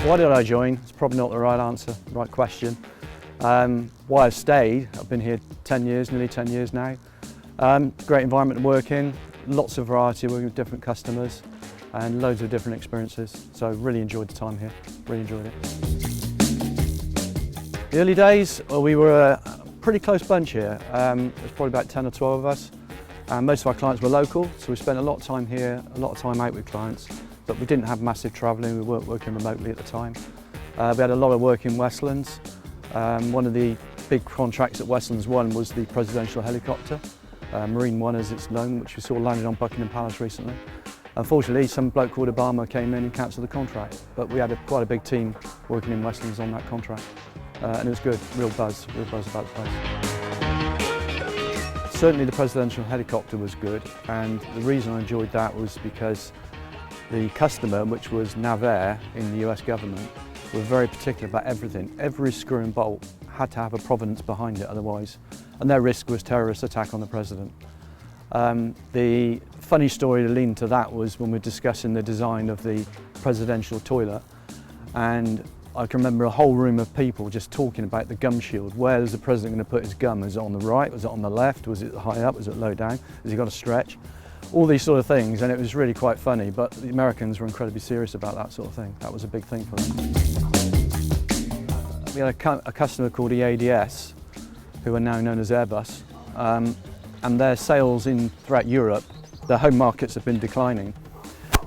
Why did I join? It's probably not the right answer, right question. Why I've stayed, I've been here 10 years, nearly 10 years now. Great environment to work in, lots of variety, working with different customers and loads of different experiences. So I really enjoyed the time here, really enjoyed it. The early days, well, we were a pretty close bunch here. There's probably about 10 or 12 of us. Most of our clients were local, so we spent a lot of time here, a lot of time out with clients, but we didn't have massive travelling, we weren't working remotely at the time. We had a lot of work in Westlands. One of the big contracts that Westlands won was the presidential helicopter, Marine One as it's known, which we saw landed on Buckingham Palace recently. Unfortunately, some bloke called Obama came in and cancelled the contract, but we had quite a big team working in Westlands on that contract. And it was good, real buzz about the place. Certainly the presidential helicopter was good, and the reason I enjoyed that was because the customer, which was Navarre in the US government, were very particular about everything. Every screw and bolt had to have a provenance behind it otherwise, and their risk was terrorist attack on the president. The funny story to lean to that was when we were discussing the design of the presidential toilet, and I can remember a whole room of people just talking about the gum shield. Where is the president going to put his gum? Is it on the right? Was it on the left? Was it high up? Was it low down? Has he got a stretch? All these sort of things, and it was really quite funny, but the Americans were incredibly serious about that sort of thing. That was a big thing for them. We had a customer called EADS, who are now known as Airbus, and their sales throughout Europe, their home markets have been declining,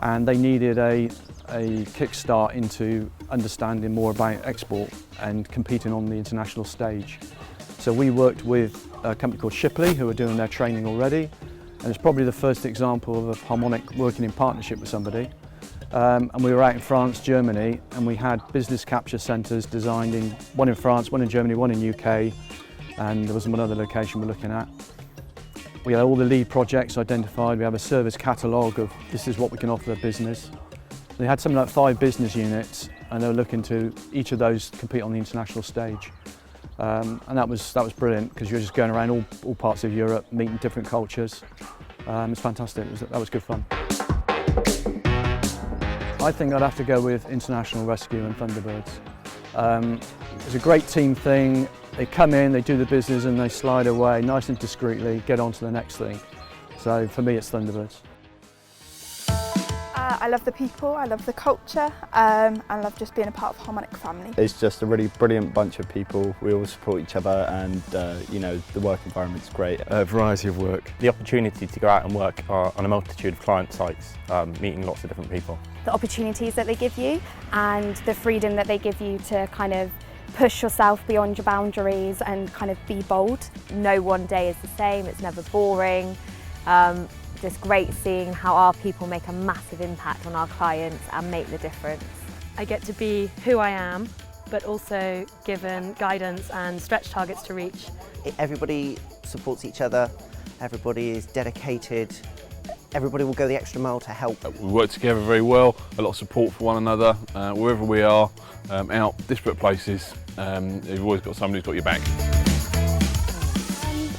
and they needed a kickstart into understanding more about export and competing on the international stage. So we worked with a company called Shipley, who are doing their training already, and it's probably the first example of Harmonic working in partnership with somebody. And we were out in France, Germany, and we had business capture centres designed one in France, one in Germany, one in UK, and there was one other location we're looking at. We had all the lead projects identified. We have a service catalogue of this is what we can offer the business. They had something like 5 business units, and they were looking to each of those compete on the international stage. And that was brilliant, because you're just going around all parts of Europe, meeting different cultures. It's fantastic. That was good fun. I think I'd have to go with International Rescue and Thunderbirds. It's a great team thing. They come in, they do the business, and they slide away nice and discreetly, get on to the next thing. So for me, it's Thunderbirds. I love the people, I love the culture, and I love just being a part of Harmonic family. It's just a really brilliant bunch of people. We all support each other, and you know, the work environment's great. A variety of work. The opportunity to go out and work on a multitude of client sites, meeting lots of different people. The opportunities that they give you and the freedom that they give you to kind of push yourself beyond your boundaries and kind of be bold. No one day is the same, it's never boring. Just great seeing how our people make a massive impact on our clients and make the difference. I get to be who I am, but also given guidance and stretch targets to reach. Everybody supports each other, everybody is dedicated, everybody will go the extra mile to help. We work together very well, a lot of support for one another, wherever we are, out disparate places, you've always got somebody who's got your back.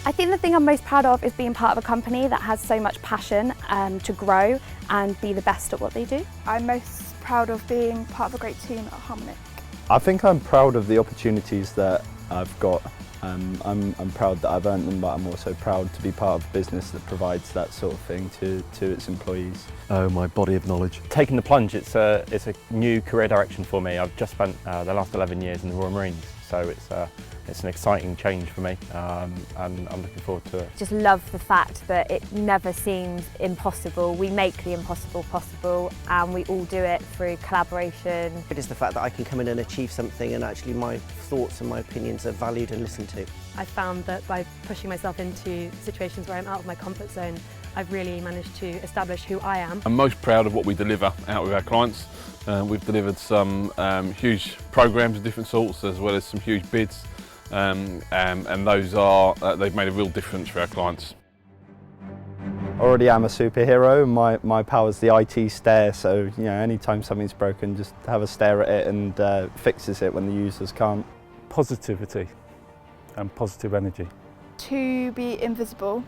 I think the thing I'm most proud of is being part of a company that has so much passion to grow and be the best at what they do. I'm most proud of being part of a great team at Harmonic. I think I'm proud of the opportunities that I've got. I'm proud that I've earned them, but I'm also proud to be part of a business that provides that sort of thing to its employees. Oh, my body of knowledge. Taking the plunge, it's a new career direction for me. I've just spent the last 11 years in the Royal Marines, so it's an exciting change for me, and I'm looking forward to it. Just love the fact that it never seems impossible. We make the impossible possible, and we all do it through collaboration. It is the fact that I can come in and achieve something, and actually my thoughts and my opinions are valued and listened to. I found that by pushing myself into situations where I'm out of my comfort zone, I've really managed to establish who I am. I'm most proud of what we deliver out with our clients. We've delivered some huge programs of different sorts, as well as some huge bids. And those they've made a real difference for our clients. Already am a superhero. My power's the IT stare, so you know, anytime something's broken, just have a stare at it and fixes it when the users can't. Positivity and positive energy. To be invisible,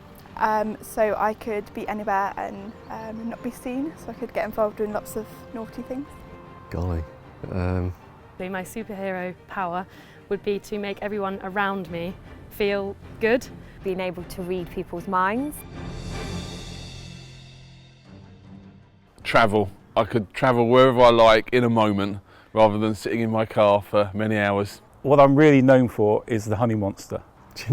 so I could be anywhere and not be seen, so I could get involved in lots of naughty things. Golly, So my superhero power would be to make everyone around me feel good. Being able to read people's minds. Travel. I could travel wherever I like in a moment rather than sitting in my car for many hours. What I'm really known for is the honey monster.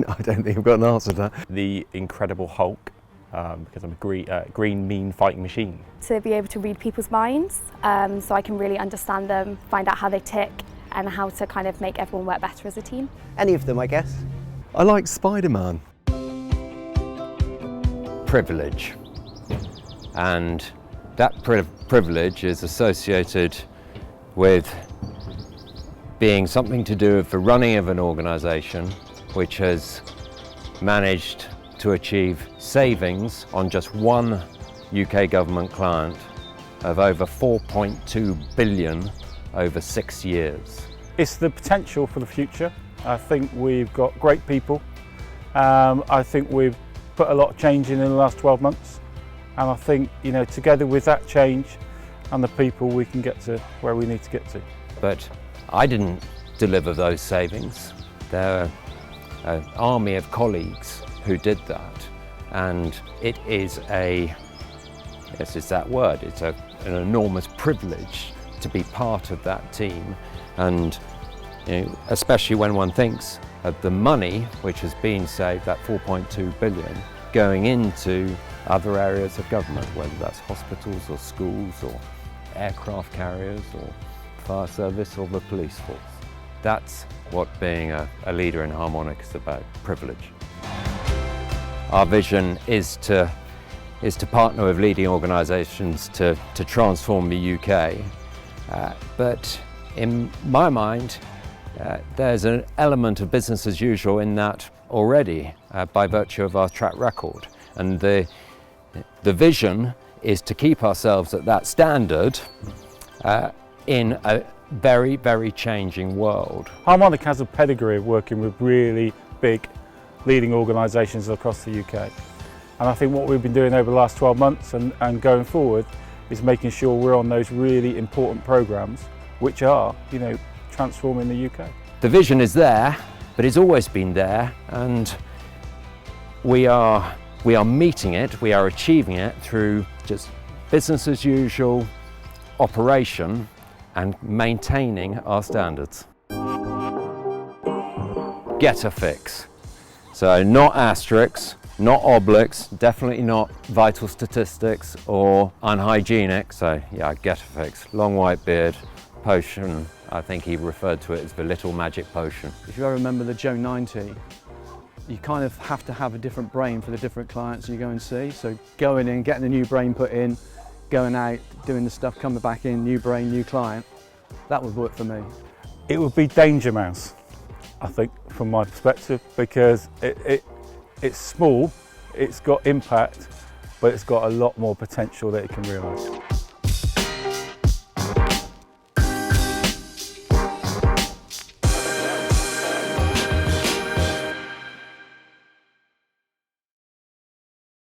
I don't think I've got an answer to that. The Incredible Hulk, because I'm a green, mean fighting machine. To be able to read people's minds, so I can really understand them, find out how they tick, and how to kind of make everyone work better as a team. Any of them, I guess. I like Spider-Man. Privilege, and that privilege is associated with being something to do with the running of an organisation which has managed to achieve savings on just one UK government client of over 4.2 billion over 6 years. It's the potential for the future. I think we've got great people. I think we've put a lot of change in the last 12 months. And I think, together with that change and the people, we can get to where we need to get to. But I didn't deliver those savings. There are an army of colleagues who did that. And it is it's that word, it's an enormous privilege to be part of that team. And especially when one thinks of the money which has been saved, that 4.2 billion, going into other areas of government, whether that's hospitals or schools or aircraft carriers or fire service or the police force. That's what being a leader in Harmonic is about, privilege. Our vision is to partner with leading organisations to transform the UK, but in my mind there's an element of business as usual in that already by virtue of our track record. And the vision is to keep ourselves at that standard in a very, very changing world. Harmonic has a pedigree of working with really big leading organisations across the UK. And I think what we've been doing over the last 12 months and going forward is making sure we're on those really important programmes which are, transforming the UK. The vision is there, but it's always been there, and we are meeting it, we are achieving it through just business as usual operation and maintaining our standards. Get a fix. So not asterisks, not obliques, definitely not vital statistics or unhygienic. So yeah, get a fix. Long white beard, potion. I think he referred to it as the little magic potion. If you ever remember the Joe 90, you kind of have to have a different brain for the different clients you go and see. So going in, getting a new brain put in, going out, doing the stuff, coming back in, new brain, new client, that would work for me. It would be Danger Mouse, I think, from my perspective, because it's small, it's got impact, but it's got a lot more potential that it can realise.